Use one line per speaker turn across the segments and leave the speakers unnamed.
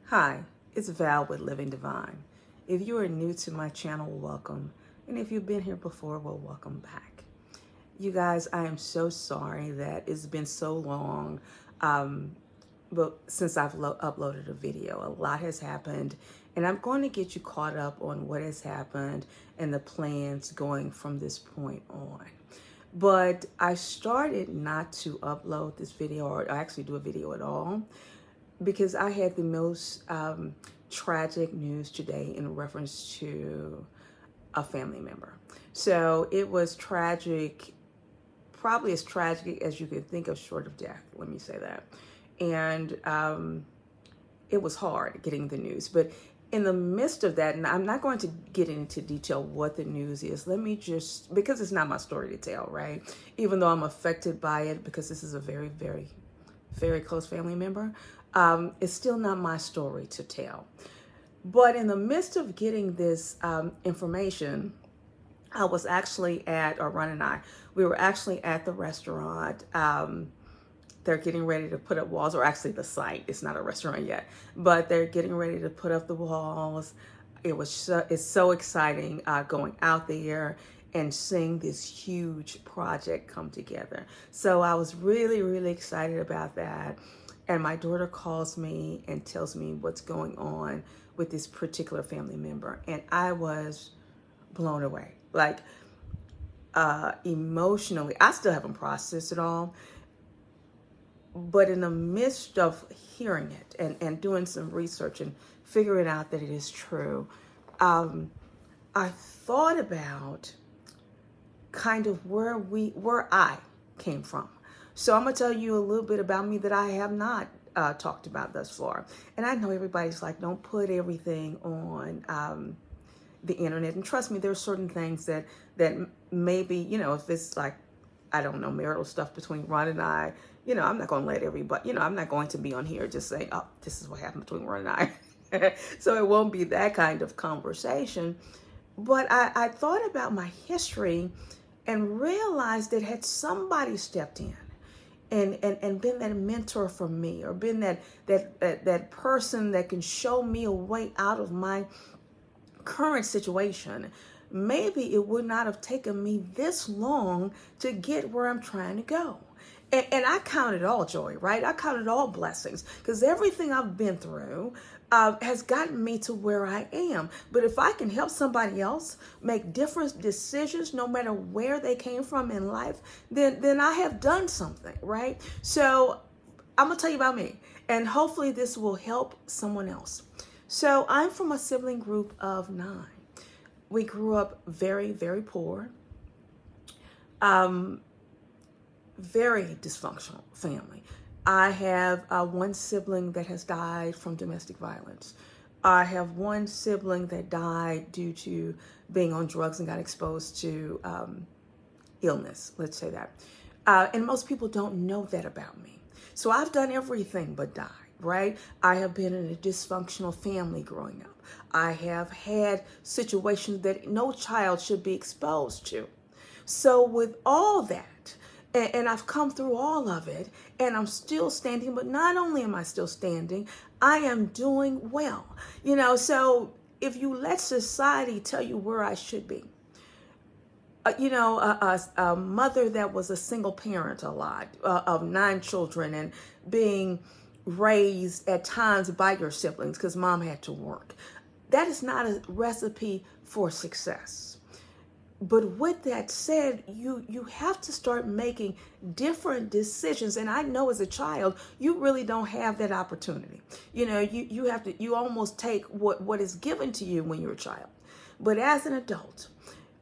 Hi, it's Val with Living Divine. If you are new to my channel, welcome. And if you've been here before, well, welcome back. You guys, I am so sorry that it's been so long but since I've uploaded a video. A lot has happened, and I'm going to get you caught up on what has happened and the plans going from this point on. But I started not to upload this video or actually do a video at all because I had the most tragic news today in reference to a family member. So it was tragic, probably as tragic as you could think of short of death, let me say that. And it was hard getting the news. But in the midst of that, and I'm not going to get into detail what the news is, let me just, because it's not my story to tell, right? Even though I'm affected by it because this is a very, very, very close family member, it's still not my story to tell. But in the midst of getting this information, I was actually at, or Ron and I, we were actually at the restaurant. They're getting ready to put up walls, or actually the site, it's not a restaurant yet, but they're getting ready to put up the walls. It's so exciting going out there and seeing this huge project come together. So I was really, really excited about that. And my daughter calls me and tells me what's going on with this particular family member. And I was blown away. Like, emotionally, I still haven't processed it all. But in the midst of hearing it and doing some research and figuring out that it is true, I thought about kind of where I came from. So I'm gonna tell you a little bit about me that I have not talked about thus far. And I know everybody's like, don't put everything on the internet. And trust me, there's certain things that maybe, if it's like, I don't know, marital stuff between Ron and I, I'm not going to let everybody, I'm not going to be on here just saying, oh, this is what happened between Ron and I. So it won't be that kind of conversation. But I thought about my history and realized that had somebody stepped in and been that mentor for me, or been that person that can show me a way out of my current situation, maybe it would not have taken me this long to get where I'm trying to go. And I count it all joy, right? I count it all blessings, because everything I've been through has gotten me to where I am. But if I can help somebody else make different decisions, no matter where they came from in life, then I have done something, right? So I'm gonna tell you about me, and hopefully this will help someone else. So I'm from a sibling group of 9. We grew up very, very poor. Very dysfunctional family. I have one sibling that has died from domestic violence. I have one sibling that died due to being on drugs and got exposed to illness, let's say that. And most people don't know that about me. So I've done everything but die, right? I have been in a dysfunctional family growing up. I have had situations that no child should be exposed to. So with all that, and I've come through all of it, and I'm still standing, but not only am I still standing, I am doing well. So if you let society tell you where I should be, a mother that was a single parent a lot, of 9 children, and being raised at times by your siblings because mom had to work. That is not a recipe for success. But with that said, you have to start making different decisions. And I know as a child, you really don't have that opportunity. You almost take what is given to you when you're a child. But as an adult,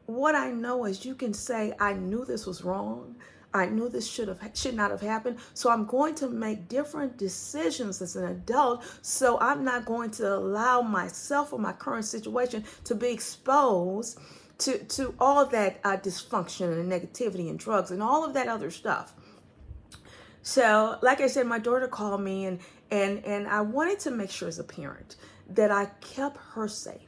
what I know is you can say, I knew this was wrong. I knew this should not have happened. So I'm going to make different decisions as an adult. So I'm not going to allow myself or my current situation to be exposed to all that dysfunction and negativity and drugs and all of that other stuff. So, like I said, my daughter called me and I wanted to make sure as a parent that I kept her safe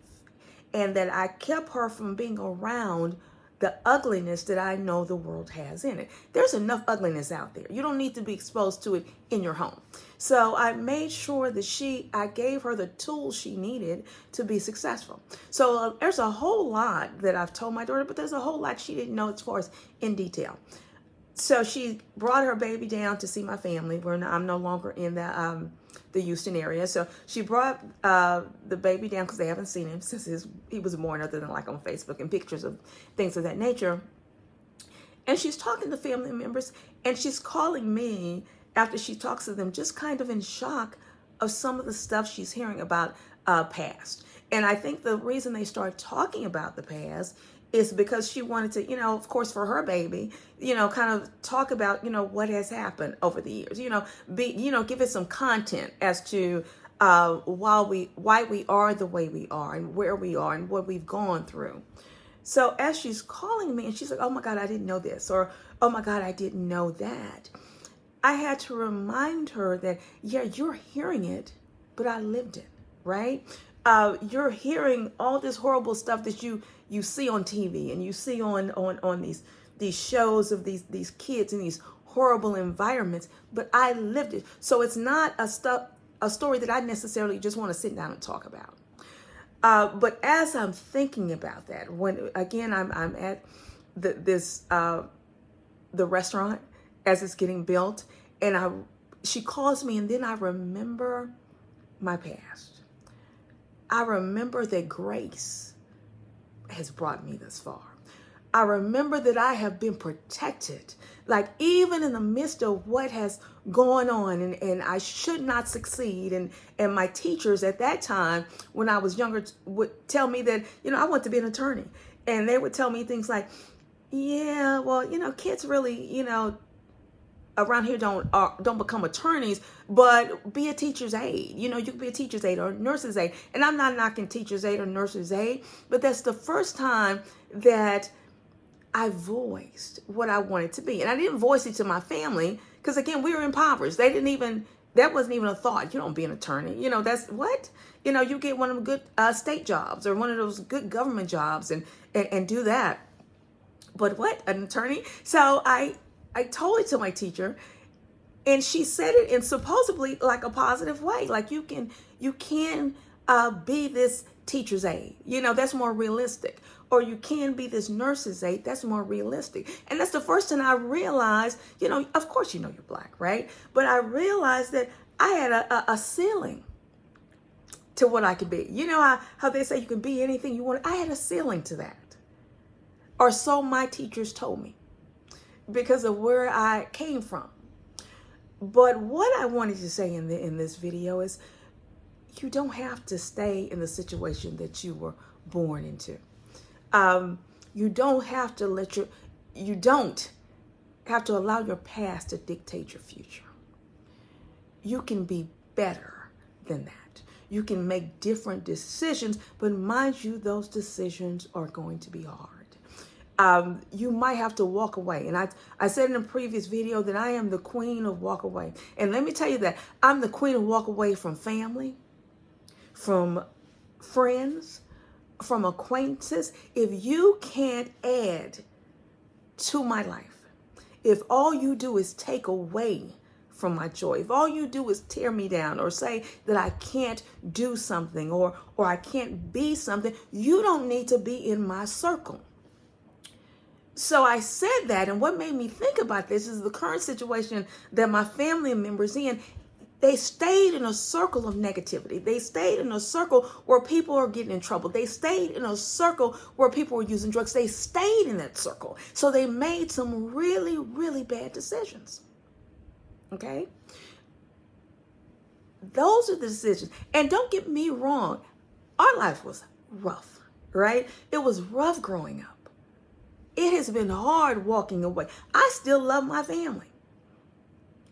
and that I kept her from being around the ugliness that I know the world has in it. There's enough ugliness out there. You don't need to be exposed to it in your home. So I made sure that I gave her the tools she needed to be successful. So there's a whole lot that I've told my daughter, but there's a whole lot she didn't know as far as in detail. So she brought her baby down to see my family. I'm no longer in the Houston area. So she brought the baby down because they haven't seen him since he was born, other than like on Facebook and pictures of things of that nature. And she's talking to family members, and she's calling me after she talks to them, just kind of in shock of some of the stuff she's hearing about past. And I think the reason they start talking about the past is because she wanted to, of course, for her baby, kind of talk about, what has happened over the years, give it some content as to why we are the way we are and where we are and what we've gone through. So as she's calling me and she's like, oh my God, I didn't know this, or oh my God, I didn't know that, I had to remind her that, yeah, you're hearing it, but I lived it, right? You're hearing all this horrible stuff that you see on TV and you see on these shows of these kids in these horrible environments, but I lived it. So it's not a story that I necessarily just want to sit down and talk about. But as I'm thinking about that, when again I'm at the restaurant as it's getting built, and she calls me, and then I remember my past. I remember that grace has brought me this far. I remember that I have been protected, like even in the midst of what has gone on, and I should not succeed. And my teachers at that time, when I was younger, would tell me that, I want to be an attorney. And they would tell me things like, yeah, well, kids really, around here don't become attorneys, but be a teacher's aide. You can be a teacher's aide or a nurse's aide. And I'm not knocking teacher's aide or nurse's aide, but that's the first time that I voiced what I wanted to be. And I didn't voice it to my family because, again, we were impoverished. That wasn't even a thought. You don't be an attorney. That's what? You get one of them good state jobs or one of those good government jobs and do that. But what? An attorney? So I told it to my teacher, and she said it in supposedly like a positive way. Like you can be this teacher's aide. That's more realistic. Or you can be this nurse's aide. That's more realistic. And that's the first time I realized, of course, you're Black, right? But I realized that I had a ceiling to what I could be. How they say you can be anything you want. I had a ceiling to that. Or so my teachers told me, because of where I came from. But what I wanted to say in this video is, you don't have to stay in the situation that you were born into. You don't have to allow your past to dictate your future. You can be better than that. You can make different decisions, but mind you, those decisions are going to be hard. You might have to walk away. And I said in a previous video that I am the queen of walk away. And let me tell you that I'm the queen of walk away from family, from friends, from acquaintances. If you can't add to my life, if all you do is take away from my joy, if all you do is tear me down or say that I can't do something or I can't be something, you don't need to be in my circle. So I said that, and what made me think about this is the current situation that my family members in. They stayed in a circle of negativity. They stayed in a circle where people are getting in trouble. They stayed in a circle where people were using drugs. They stayed in that circle. So they made some really, really bad decisions. Okay? Those are the decisions. And don't get me wrong, our life was rough, right? It was rough growing up. It has been hard walking away. I still love my family.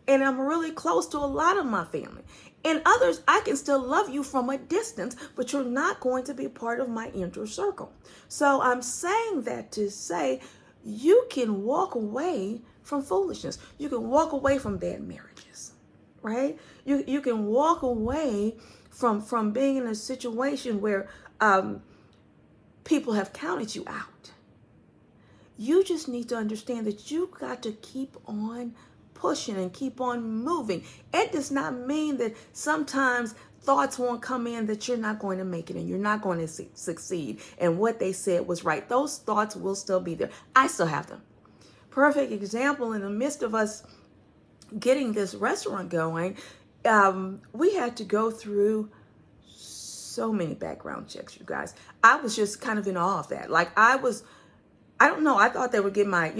And I'm really close to a lot of my family. And others, I can still love you from a distance, but you're not going to be part of my inner circle. So I'm saying that to say you can walk away from foolishness. You can walk away from bad marriages, right? You can walk away from being in a situation where people have counted you out. You just need to understand that you got to keep on pushing and keep on moving. It does not mean that sometimes thoughts won't come in that you're not going to make it and you're not going to succeed. And what they said was right. Those thoughts will still be there. I still have them. Perfect example, in the midst of us getting this restaurant going, we had to go through so many background checks, you guys. I was just kind of in awe of that. Like I don't know, I thought they would get my,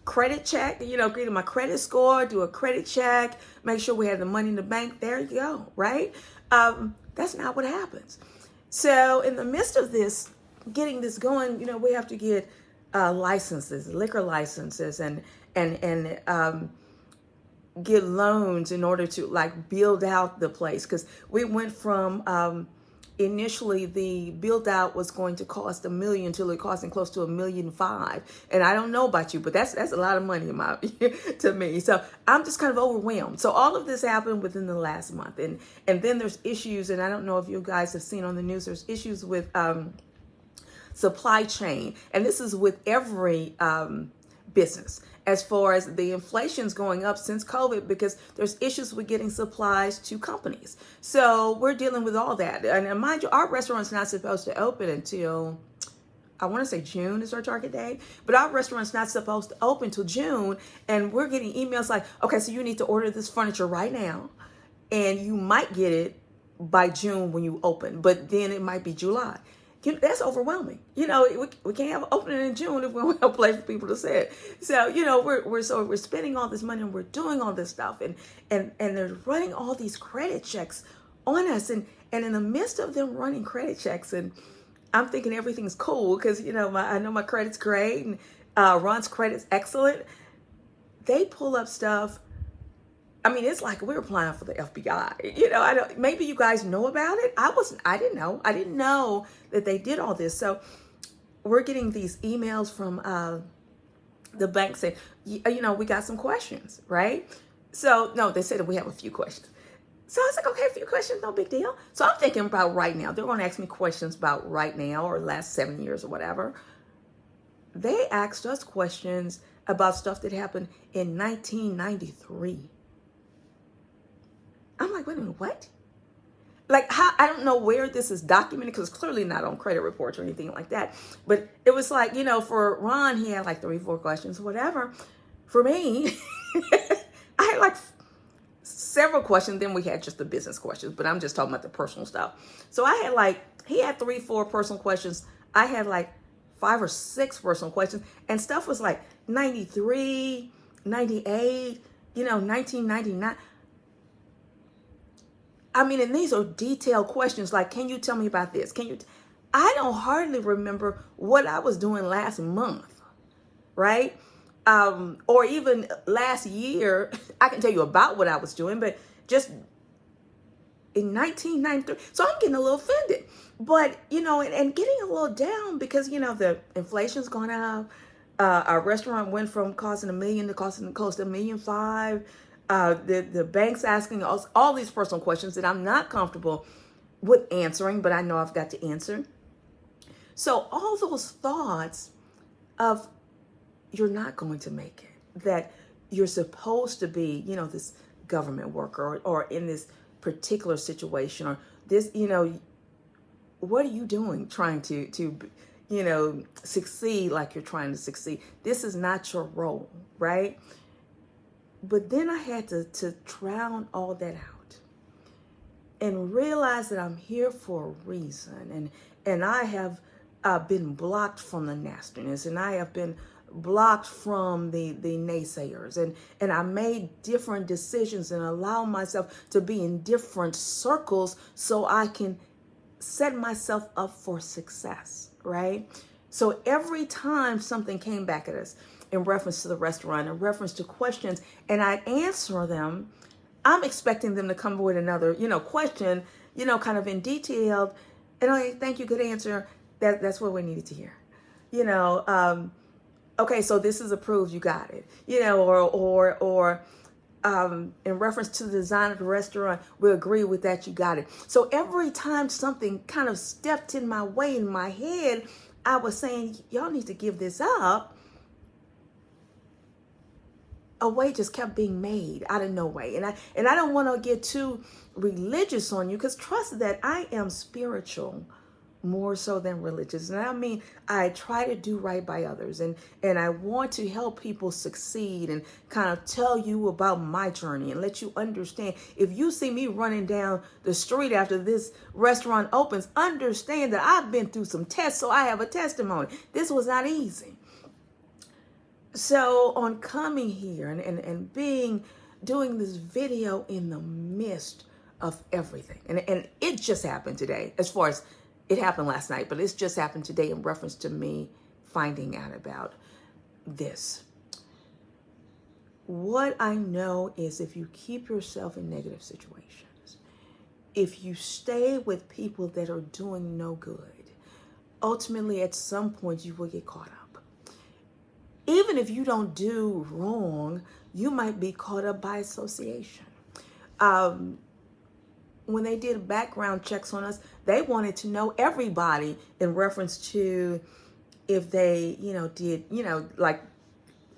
credit check, get my credit score, do a credit check, make sure we had the money in the bank. There you go, right? That's not what happens. So in the midst of this, getting this going, we have to get licenses, liquor licenses, and get loans in order to like build out the place. Because we went from initially the build out was going to cost $1 million till it costing close to $1.5 million. And I don't know about you, but that's a lot of money to me. So I'm just kind of overwhelmed. So all of this happened within the last month. And then there's issues, and I don't know if you guys have seen on the news, there's issues with supply chain. And this is with every business, as far as the inflation's going up since COVID, because there's issues with getting supplies to companies. So we're dealing with all that. And mind you, our restaurant's not supposed to open until, I want to say June is our target date, but our restaurant's not supposed to open till June. And we're getting emails like, okay, so you need to order this furniture right now, and you might get it by June when you open, but then it might be July. That's overwhelming. We can't have an opening in June if we don't have a place for people to sit. So, we're spending all this money and we're doing all this stuff, and they're running all these credit checks on us, and in the midst of them running credit checks, and I'm thinking everything's cool because I know my credit's great, and Ron's credit's excellent. They pull up stuff. I mean, it's like we're applying for the FBI. Maybe you guys know about it. I didn't know. I didn't know that they did all this. So we're getting these emails from the bank saying, we got some questions, right? So no, they said that we have a few questions. So I was like, okay, a few questions, no big deal. So I'm thinking about right now. They're going to ask me questions about right now or last 7 years or whatever. They asked us questions about stuff that happened in 1993. I'm like, wait a minute, what? Like, how? I don't know where this is documented, because it's clearly not on credit reports or anything like that. But it was like, for Ron, he had like 3-4 questions, whatever. For me, I had like several questions. Then we had just the business questions, but I'm just talking about the personal stuff. So I had he had 3-4 personal questions. I had like 5 or 6 personal questions, and stuff was like 93, 98, 1999. I mean, and these are detailed questions like, can you tell me about this? I don't hardly remember what I was doing last month, right? Or even last year. I can tell you about what I was doing, but just in 1993. So I'm getting a little offended, but, and getting a little down because, the inflation's gone up. Our restaurant went from costing $1 million to costing close to $1.5 million. The bank's asking us all these personal questions that I'm not comfortable with answering, but I know I've got to answer. So all those thoughts of you're not going to make it, that you're supposed to be, this government worker or in this particular situation, or this, what are you doing trying to succeed like you're trying to succeed? This is not your role, right? But then I had to drown all that out and realize that I'm here for a reason. And I have been blocked from the nastiness, and I have been blocked from the naysayers. And I made different decisions and allow myself to be in different circles so I can set myself up for success, right? So every time something came back at us, in reference to the restaurant, in reference to questions, and I answer them, I'm expecting them to come with another, question, kind of in detail. And I thank you, good answer. That's what we needed to hear. Okay, so this is approved, you got it. Or in reference to the design of the restaurant, we agree with that, you got it. So every time something kind of stepped in my way in my head, I was saying, y'all need to give this up. a way just kept being made out of no way. And I don't want to get too religious on you, because trust that I am spiritual more so than religious. And I mean, I try to do right by others, and I want to help people succeed and kind of tell you about my journey and let you understand. If you see me running down the street after this restaurant opens, understand that I've been through some tests, so I have a testimony. This was not easy. So on coming here and doing this video in the midst of everything, and it just happened today, as far as it happened last night, but it's just happened today in reference to me finding out about this. What I know is, if you keep yourself in negative situations, if you stay with people that are doing no good, ultimately at some point you will get caught up. Even if you don't do wrong, you might be caught up by association. When they did background checks on us, they wanted to know everybody in reference to if they, did, like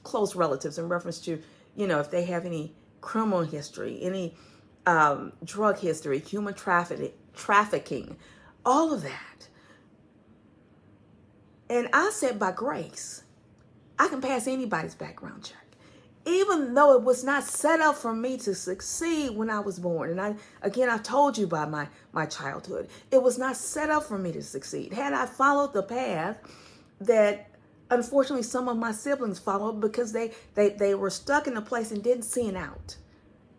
close relatives, in reference to, if they have any criminal history, any drug history, human trafficking, all of that. And I said, by grace, I can pass anybody's background check, even though it was not set up for me to succeed when I was born. And I've told you about my childhood. It was not set up for me to succeed. Had I followed the path that unfortunately some of my siblings followed, because they were stuck in a place and didn't see an out.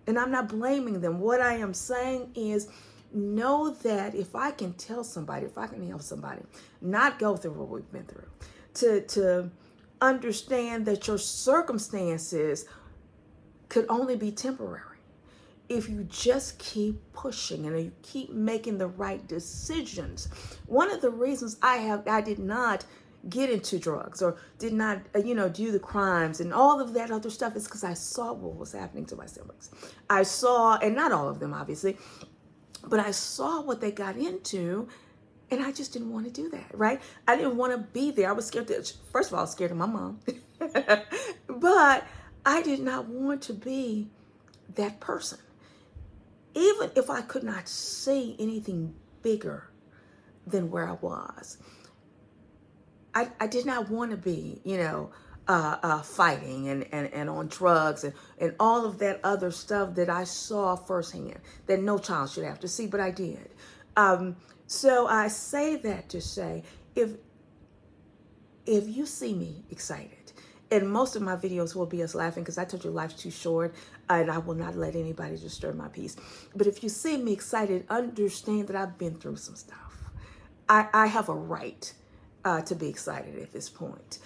And I'm not blaming them. What I am saying is, know that if I can tell somebody, if I can help somebody not go through what we've been through, to understand that your circumstances could only be temporary if you just keep pushing and you keep making the right decisions. One of the reasons I did not get into drugs or did not do the crimes and all of that other stuff is because I saw what was happening to my siblings. I saw, and not all of them obviously, but I saw what they got into. And I just didn't want to do that, right? I didn't want to be there. I was scared. First of all, I was scared of my mom. But I did not want to be that person. Even if I could not see anything bigger than where I was. I did not want to be, fighting and on drugs and all of that other stuff that I saw firsthand that no child should have to see, but I did. So I say that to say, if you see me excited, and most of my videos will be us laughing, because I told you life's too short and I will not let anybody disturb my peace. But if you see me excited, understand that I've been through some stuff. I have a right to be excited at this point.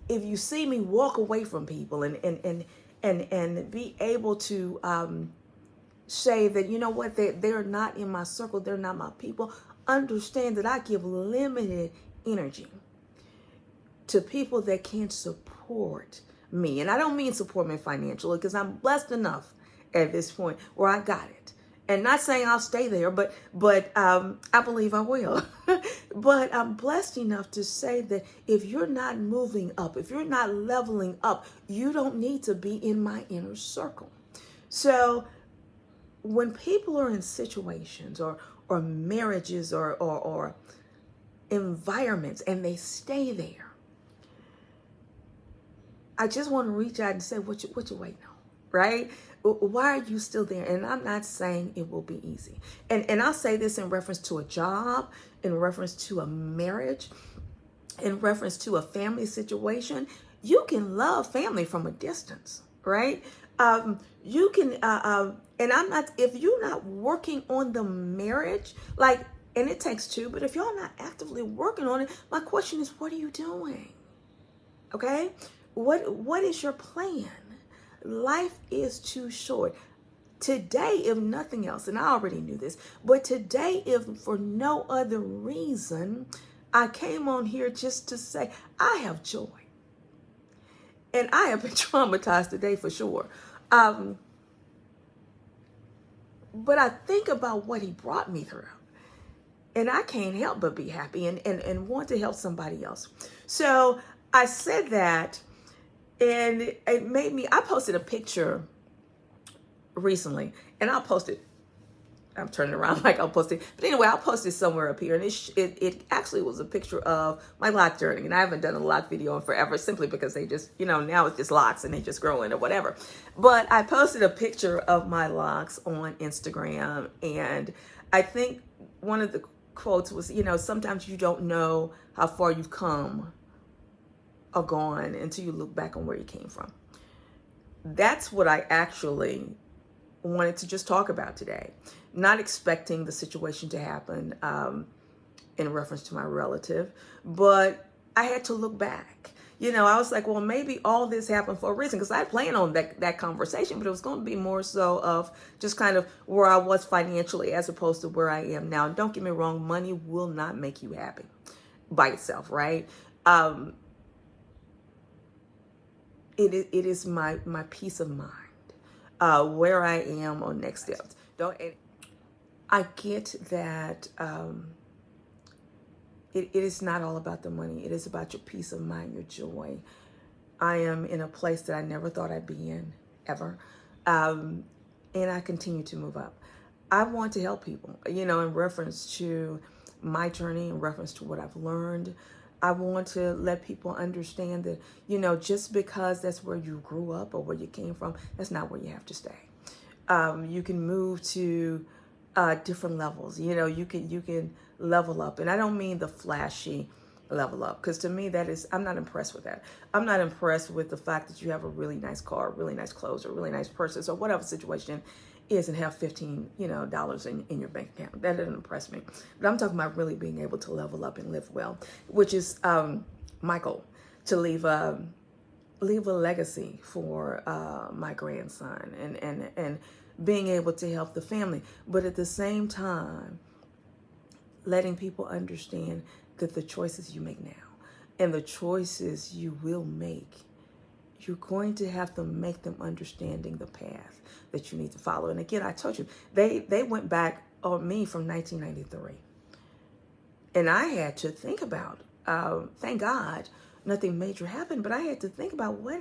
If you see me walk away from people and be able to say that, you know what, they're not in my circle, they're not my people, understand that I give limited energy to people that can't support me. And I don't mean support me financially, because I'm blessed enough at this point where I got it. And not saying I'll stay there, but I believe I will. But I'm blessed enough to say that if you're not moving up, if you're not leveling up, you don't need to be in my inner circle. So when people are in situations or marriages or environments and they stay there, I just want to reach out and say, what you waiting on, right? Why are you still there? And I'm not saying it will be easy. And I'll say this in reference to a job, in reference to a marriage, in reference to a family situation. You can love family from a distance, right? You can, and I'm not, if you're not working on the marriage, and it takes two, but if y'all not actively working on it, my question is, what are you doing? Okay? What is your plan? Life is too short. Today, if nothing else, and I already knew this, but today, if for no other reason, I came on here just to say, I have joy. And I have been traumatized today for sure. But I think about what he brought me through. And I can't help but be happy and want to help somebody else. So I said that And it made me, I posted a picture recently, and I'll post it. I'm turning around like I'll post it. But anyway, I'll post it somewhere up here. And it actually was a picture of my lock journey. And I haven't done a lock video in forever simply because they just, now it's just locks and they just grow in or whatever. But I posted a picture of my locks on Instagram. And I think one of the quotes was, sometimes you don't know how far you've come or gone until you look back on where you came from. That's what I actually wanted to just talk about today. Not expecting the situation to happen in reference to my relative, but I had to look back. I was like, well, maybe all this happened for a reason, because I planned on that conversation, but it was going to be more so of just kind of where I was financially as opposed to where I am now. Don't get me wrong, money will not make you happy by itself, right? It is my peace of mind, where I am on next steps. I get that it is not all about the money. It is about your peace of mind, your joy. I am in a place that I never thought I'd be in, ever. And I continue to move up. I want to help people, in reference to my journey, in reference to what I've learned. I want to let people understand that, just because that's where you grew up or where you came from, that's not where you have to stay. You can move to different levels. You can level up. And I don't mean the flashy level up, because to me I'm not impressed with that. I'm not impressed with the fact that you have a really nice car, really nice clothes, or really nice purses, or whatever situation is, and have $15 dollars in your bank account. That doesn't impress me. But I'm talking about really being able to level up and live well, which is my goal, to leave a legacy for my grandson, and being able to help the family, but at the same time letting people understand that the choices you make now and the choices you will make, you're going to have to make them understanding the path that you need to follow. And again, I told you, they went back on me from 1993. And I had to think about, thank God, nothing major happened, but I had to think about what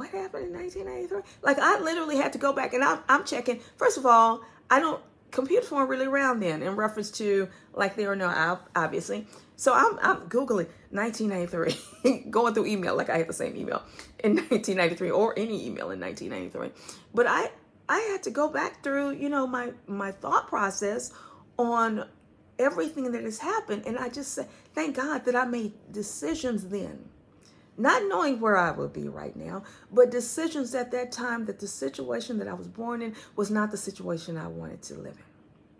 happened in 1993. Like, I literally had to go back, and I'm checking. First of all, computers weren't really around then in reference to like they are now, obviously. So I'm Googling 1993, going through email, like I had the same email in 1993 or any email in 1993. But I had to go back through, my thought process on everything that has happened. And I just say, thank God that I made decisions then, not knowing where I would be right now, but decisions at that time that the situation that I was born in was not the situation I wanted to live in.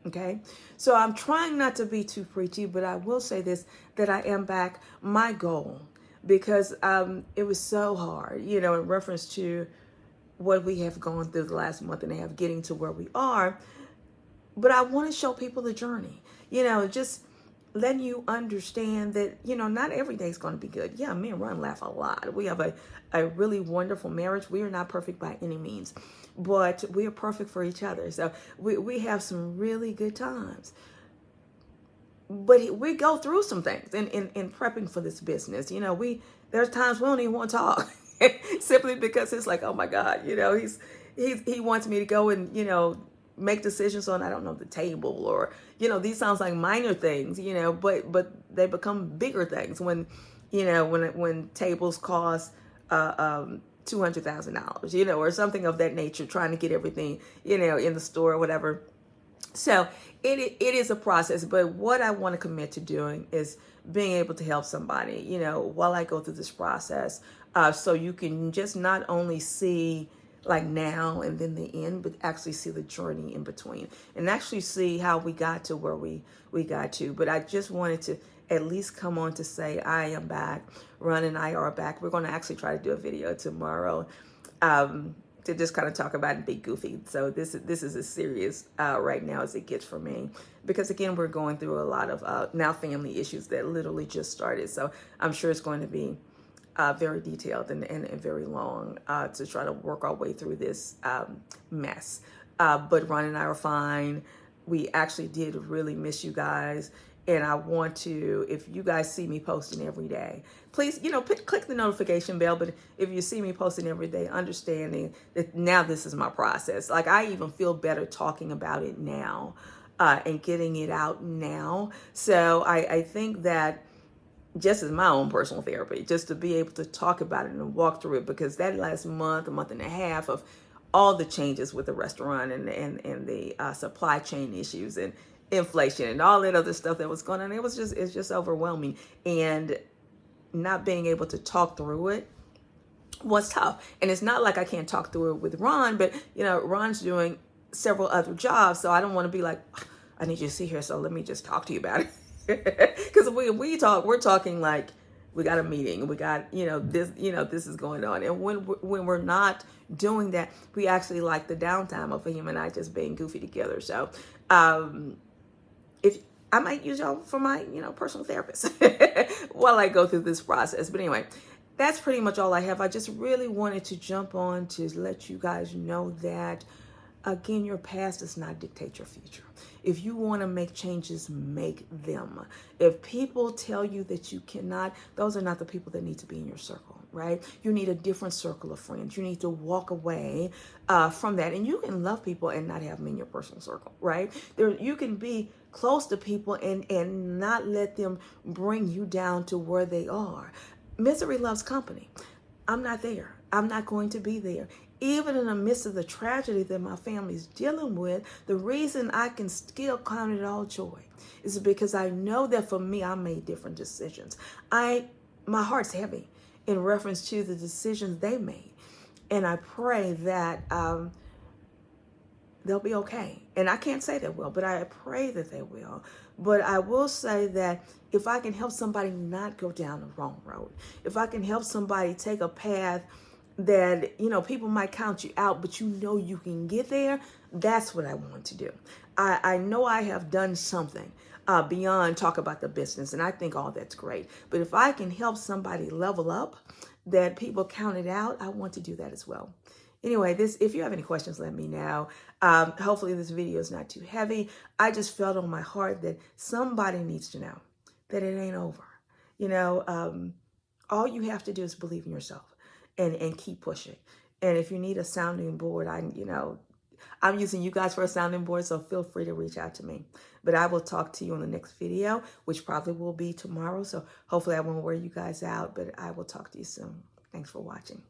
Okay, so I'm trying not to be too preachy, but I will say this, that I am back. My goal, because it was so hard, in reference to what we have gone through the last month and a half, getting to where we are. But I want to show people the journey, just letting you understand that, not every day is going to be good. Yeah, me and Ron laugh a lot. We have a really wonderful marriage. We are not perfect by any means, but we are perfect for each other. So we have some really good times. But we go through some things in prepping for this business. There's times we don't even want to talk simply because it's like, oh my God, he wants me to go and, make decisions on, I don't know, the table, or, these sounds like minor things, but they become bigger things when, when tables cost, $200,000, or something of that nature, trying to get everything, in the store or whatever. So it is a process, but what I want to commit to doing is being able to help somebody, while I go through this process, so you can just not only see like now and then the end, but actually see the journey in between, and actually see how we got to where we got to. But I just wanted to at least come on to say I am back. Ron and I are back. We're going to actually try to do a video tomorrow, to just kind of talk about it and be goofy. So this is as serious right now as it gets for me, because again, we're going through a lot of now family issues that literally just started. So I'm sure it's going to be very detailed and very long to try to work our way through this mess. But Ron and I are fine. we actually did really miss you guys. And I want to, if you guys see me posting every day, please, click the notification bell. But if you see me posting every day, understanding that now this is my process. Like, I even feel better talking about it now and getting it out now. So I think that just as my own personal therapy, just to be able to talk about it and walk through it, because that last month, a month and a half of all the changes with the restaurant and the supply chain issues and inflation and all that other stuff that was going on, it's just overwhelming. And not being able to talk through it was tough. And it's not like I can't talk through it with Ron, but Ron's doing several other jobs, so I don't want to be like, I need you to see here, so let me just talk to you about it. Because we talk, we're talking like we got a meeting, we got this is going on. And when we're not doing that, we actually like the downtime of him and I just being goofy together. So if I might use y'all for my personal therapist while I go through this process. But anyway, that's pretty much all I have. I just really wanted to jump on to let you guys know that, again, your past does not dictate your future. If you want to make changes, make them. If people tell you that you cannot, those are not the people that need to be in your circle, right? You need a different circle of friends. You need to walk away from that. And you can love people and not have them in your personal circle, right? You can be close to people and not let them bring you down to where they are. Misery loves company. I'm not there. I'm not going to be there. Even in the midst of the tragedy that my family's dealing with, the reason I can still count it all joy is because I know that for me, I made different decisions. My heart's heavy in reference to the decisions they made. And I pray that they'll be okay. And I can't say they will, but I pray that they will. But I will say that if I can help somebody not go down the wrong road, if I can help somebody take a path that, people might count you out, but you can get there, that's what I want to do. I know I have done something beyond talk about the business, and I think all that's great. But if I can help somebody level up, that people count it out, I want to do that as well. Anyway, if you have any questions, let me know. Hopefully this video is not too heavy. I just felt on my heart that somebody needs to know that it ain't over. All you have to do is believe in yourself and keep pushing. And if you need a sounding board, I'm using you guys for a sounding board, so feel free to reach out to me. But I will talk to you on the next video, which probably will be tomorrow. So hopefully I won't wear you guys out, but I will talk to you soon. Thanks for watching.